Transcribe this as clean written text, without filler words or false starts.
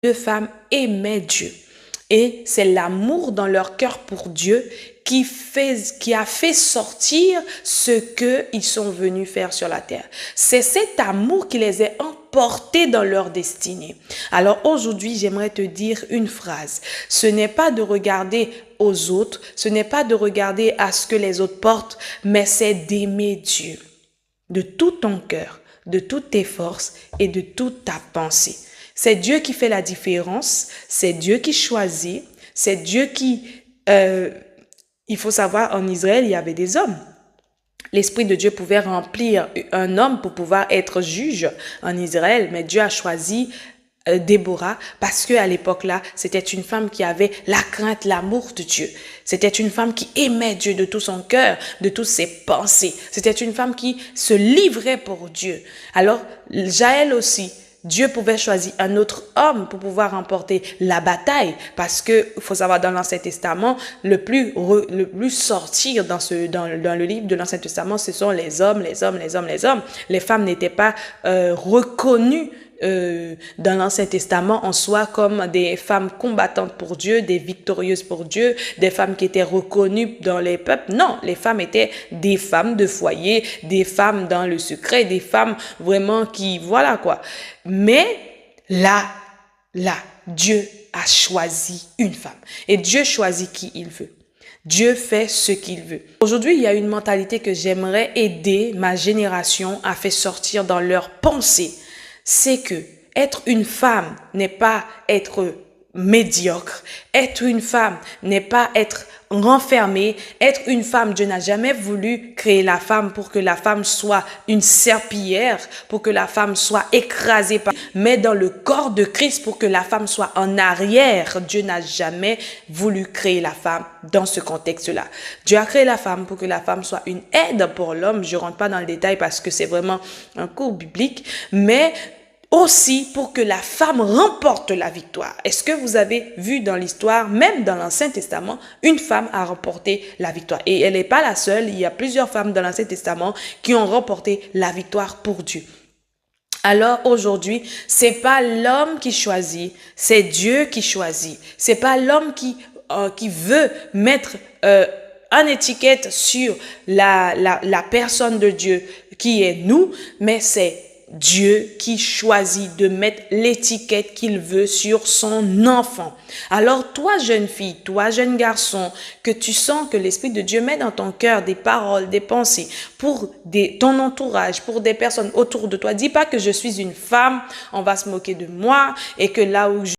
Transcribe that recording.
deux femmes aimaient Dieu. Et c'est l'amour dans leur cœur pour Dieu qui a fait sortir ce qu'ils sont venus faire sur la terre. C'est cet amour qui les a emportés dans leur destinée. Alors aujourd'hui, j'aimerais te dire une phrase. Ce n'est pas de regarder aux autres, ce n'est pas de regarder à ce que les autres portent, mais c'est d'aimer Dieu de tout ton cœur, de toutes tes forces et de toute ta pensée. C'est Dieu qui fait la différence, c'est Dieu qui choisit, c'est Dieu qui... il faut savoir, en Israël, il y avait des hommes. L'Esprit de Dieu pouvait remplir un homme pour pouvoir être juge en Israël, mais Dieu a choisi Déborah parce qu'à l'époque-là, c'était une femme qui avait la crainte, l'amour de Dieu. C'était une femme qui aimait Dieu de tout son cœur, de toutes ses pensées. C'était une femme qui se livrait pour Dieu. Alors, Jaël aussi, Dieu pouvait choisir un autre homme pour pouvoir remporter la bataille parce que, il faut savoir, dans l'Ancien Testament, le plus sortir dans le livre de l'Ancien Testament, ce sont les hommes. Les femmes n'étaient pas reconnues dans l'Ancien Testament en soi comme des femmes combattantes pour Dieu, des victorieuses pour Dieu, des femmes qui étaient reconnues dans les peuples. Non, les femmes étaient des femmes de foyer, des femmes dans le secret, des femmes vraiment qui, voilà quoi. Mais là, Dieu a choisi une femme. Et Dieu choisit qui il veut. Dieu fait ce qu'il veut. Aujourd'hui, il y a une mentalité que j'aimerais aider ma génération à faire sortir dans leur pensée. C'est que être une femme n'est pas être médiocre. Être une femme n'est pas être renfermée. Être une femme, Dieu n'a jamais voulu créer la femme pour que la femme soit une serpillière, pour que la femme soit écrasée par... Mais dans le corps de Christ, pour que la femme soit en arrière, Dieu n'a jamais voulu créer la femme dans ce contexte-là. Dieu a créé la femme pour que la femme soit une aide pour l'homme. Je ne rentre pas dans le détail parce que c'est vraiment un cours biblique, mais aussi pour que la femme remporte la victoire. Est-ce que vous avez vu dans l'histoire, même dans l'Ancien Testament, une femme a remporté la victoire? Et elle n'est pas la seule, il y a plusieurs femmes dans l'Ancien Testament qui ont remporté la victoire pour Dieu. Alors aujourd'hui, c'est pas l'homme qui choisit, c'est Dieu qui choisit. C'est pas l'homme qui veut mettre une étiquette sur la personne de Dieu qui est nous, mais c'est Dieu qui choisit de mettre l'étiquette qu'il veut sur son enfant. Alors toi, jeune fille, toi, jeune garçon, que tu sens que l'Esprit de Dieu met dans ton cœur des paroles, des pensées pour ton entourage, pour des personnes autour de toi. Dis pas que je suis une femme, on va se moquer de moi et que là où je